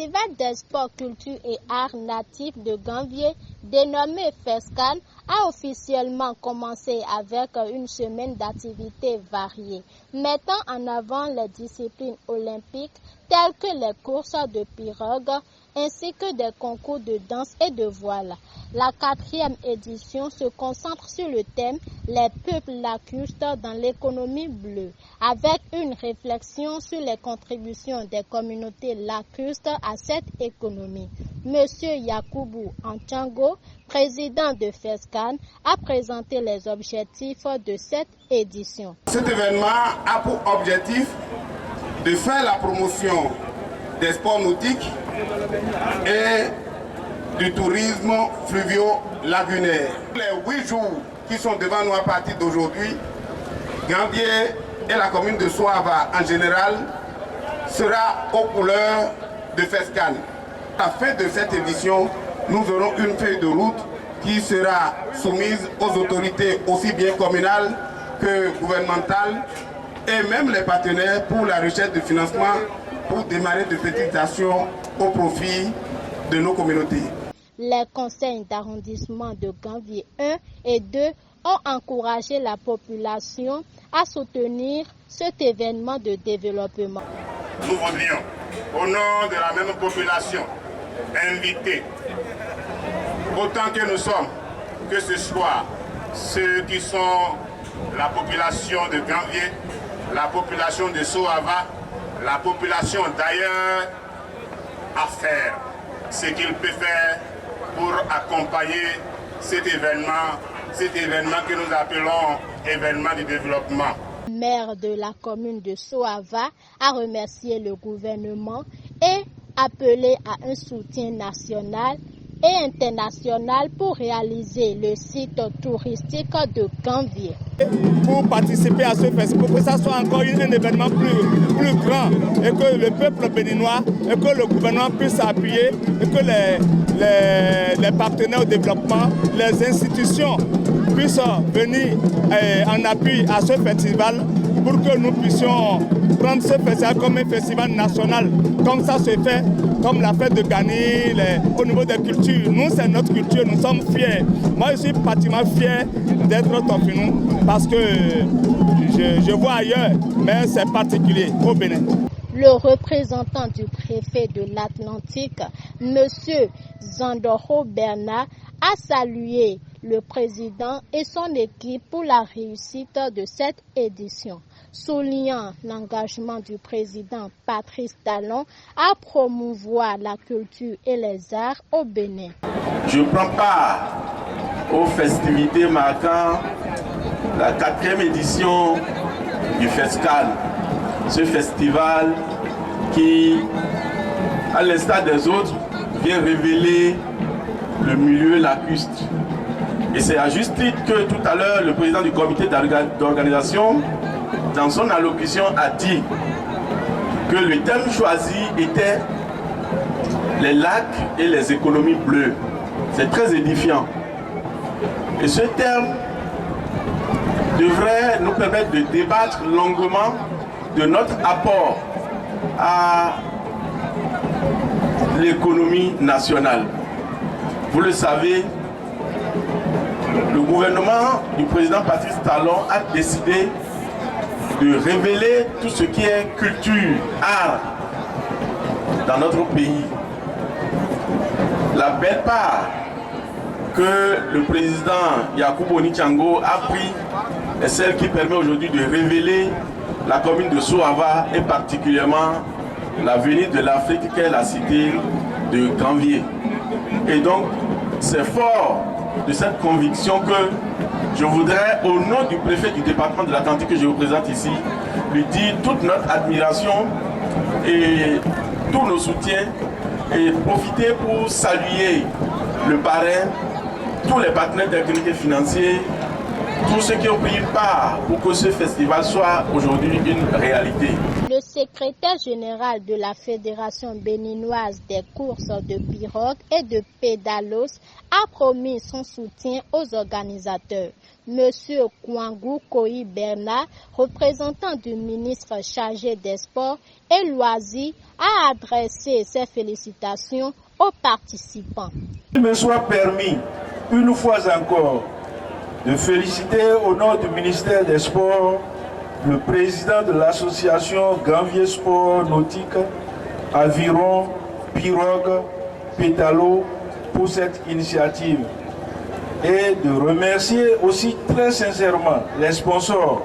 Festival des sports, culture et arts natifs de Ganvié, dénommé FESCAN, a officiellement commencé avec une semaine d'activités variées, mettant en avant les disciplines olympiques telles que les courses de pirogue, ainsi que des concours de danse et de voile. La 4e édition se concentre sur le thème « Les peuples lacustes dans l'économie bleue », avec une réflexion sur les contributions des communautés lacustes à cette économie. Monsieur Yakubu Anchango, président de FESCAN, a présenté les objectifs de cette édition. Cet événement a pour objectif de faire la promotion des sports nautiques et du tourisme fluvio-lagunaire. Les 8 jours qui sont devant nous à partir d'aujourd'hui, Ganvié et la commune de Soava en général sera aux couleurs de FESCAN. À la fin de cette édition, nous aurons une feuille de route qui sera soumise aux autorités aussi bien communales que gouvernementales et même les partenaires pour la recherche de financement pour démarrer de petites actions au profit de nos communautés. Les conseils d'arrondissement de Ganvié 1 et 2 ont encouragé la population à soutenir cet événement de développement. Nous voudrions, au nom de la même population, inviter, autant que nous sommes, que ce soit ceux qui sont la population de Ganvié, la population de Soava, la population d'ailleurs, à faire ce qu'il peut faire pour accompagner cet événement que nous appelons événement de développement. Le maire de la commune de Soava a remercié le gouvernement et appelé à un soutien national et international pour réaliser le site touristique de Ganvié. Pour participer à ce festival, pour que ça soit encore un événement plus grand et que le peuple béninois et que le gouvernement puisse s'appuyer et que les partenaires au développement, les institutions puissent venir en appui à ce festival pour que nous puissions prendre ce festival comme un festival national, comme ça se fait, comme la fête de Gani, au niveau des cultures. Nous, c'est notre culture, nous sommes fiers. Moi, je suis pratiquement fier d'être Tofinou parce que je vois ailleurs, mais c'est particulier au Bénin. Le représentant du préfet de l'Atlantique, M. Zandoro Bernard, a salué le président et son équipe pour la réussite de cette édition, soulignant l'engagement du président Patrice Talon à promouvoir la culture et les arts au Bénin. Je prends part aux festivités marquant la 4e édition du FESCAN, ce festival qui, à l'instar des autres, vient révéler le milieu lacustre. Et c'est à juste titre que tout à l'heure, le président du comité d'organisation, dans son allocution, a dit que le thème choisi était les lacs et les économies bleues. C'est très édifiant. Et ce thème devrait nous permettre de débattre longuement de notre apport à l'économie nationale. Vous le savez, le gouvernement du président Patrice Talon a décidé de révéler tout ce qui est culture, art dans notre pays. La belle part que le président Yakubu Onichango a pris est celle qui permet aujourd'hui de révéler la commune de Soava et particulièrement l'avenir de l'Afrique qu'est la cité de Ganvié. Et donc, c'est fort de cette conviction que je voudrais, au nom du préfet du département de l'Atlantique que je représente ici, lui dire toute notre admiration et tous nos soutiens et profiter pour saluer le parrain, tous les partenaires d'activité financiers, tous ceux qui ont pris part pour que ce festival soit aujourd'hui une réalité. Le secrétaire général de la Fédération béninoise des courses de pirogues et de pédalos a promis son soutien aux organisateurs. Monsieur Kouangou Koyi Bernard, représentant du ministre chargé des Sports et Loisirs, a adressé ses félicitations aux participants. Il me soit permis, une fois encore, de féliciter au nom du ministère des Sports le président de l'association Ganvier Sport Nautique, Aviron, Pirogue, Pétalo pour cette initiative et de remercier aussi très sincèrement les sponsors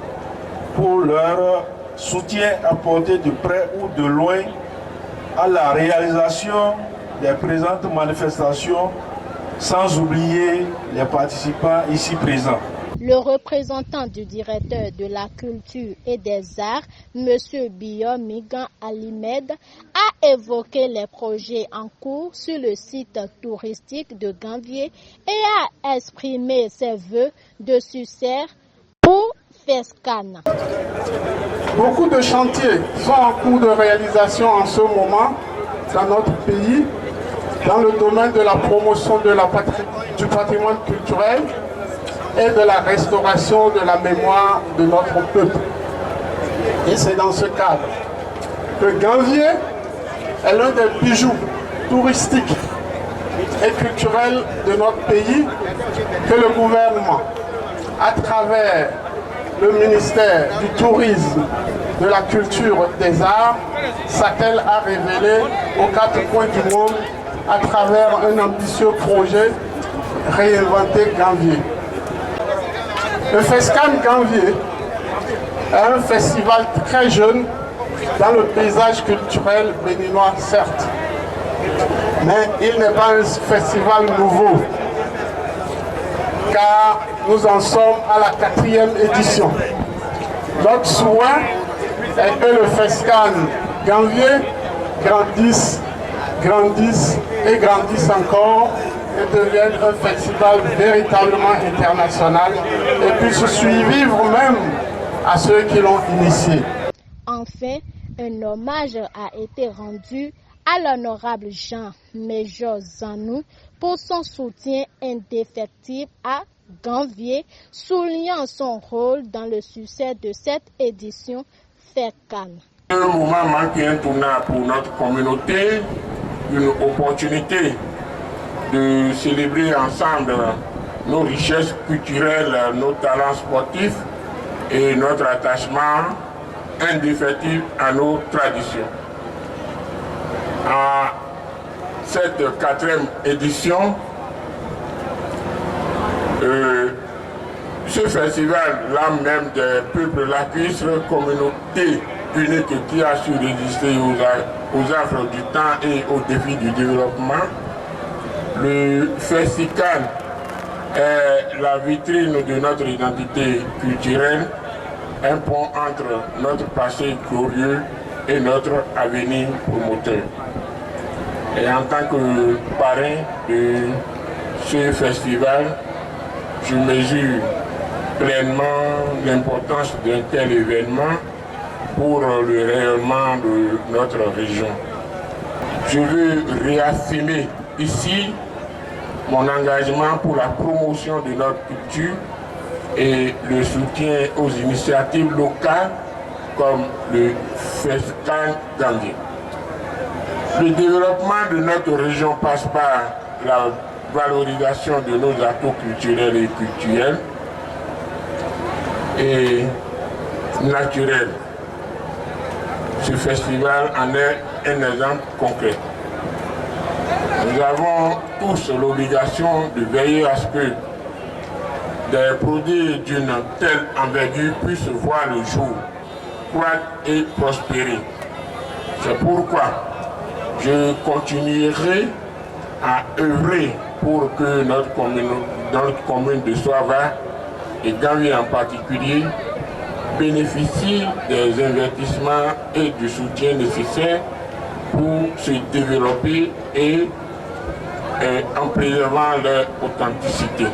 pour leur soutien apporté de près ou de loin à la réalisation des présentes manifestations, sans oublier les participants ici présents. Le représentant du directeur de la culture et des arts, M. Biyo Migan Alimed, a évoqué les projets en cours sur le site touristique de Ganvié et a exprimé ses vœux de succès pour FESCAN. Beaucoup de chantiers sont en cours de réalisation en ce moment dans notre pays, dans le domaine de la promotion du patrimoine culturel et de la restauration de la mémoire de notre peuple. Et c'est dans ce cadre que Ganvié est l'un des bijoux touristiques et culturels de notre pays que le gouvernement, à travers le ministère du Tourisme, de la Culture et des Arts, s'attelle à révéler aux quatre coins du monde à travers un ambitieux projet Réinventer Ganvié. Le FESCAN Ganvié est un festival très jeune dans le paysage culturel béninois, certes, mais il n'est pas un festival nouveau, car nous en sommes à la 4e édition. Notre souhait est que le FESCAN Ganvié grandisse et grandisse encore et devienne un festival véritablement international et puisse survivre même à ceux qui l'ont initié. Enfin, un hommage a été rendu à l'honorable Jean-Major Zanou pour son soutien indéfectible à Ganvié, soulignant son rôle dans le succès de cette édition FESCAN. Un moment manqué un tournant pour notre communauté, une opportunité de célébrer ensemble nos richesses culturelles, nos talents sportifs et notre attachement indéfectible à nos traditions. À cette 4e édition, ce festival, l'âme même des peuples lacustres, communauté unique qui a su résister aux affres du temps et aux défis du développement. Le FESCAN est la vitrine de notre identité culturelle, un pont entre notre passé glorieux et notre avenir promoteur. Et en tant que parrain de ce festival, je mesure pleinement l'importance d'un tel événement pour le rayonnement de notre région. Je veux réaffirmer ici mon engagement pour la promotion de notre culture et le soutien aux initiatives locales comme le FESCAN Ganvié. Le développement de notre région passe par la valorisation de nos atouts culturels et culturels et naturels. Ce festival en est un exemple concret. Nous avons tous l'obligation de veiller à ce que des produits d'une telle envergure puissent voir le jour, croître et prospérer. C'est pourquoi je continuerai à œuvrer pour que notre commune de Soava et Ganvié en particulier bénéficie des investissements et du soutien nécessaires pour se développer et en préservant leur authenticité.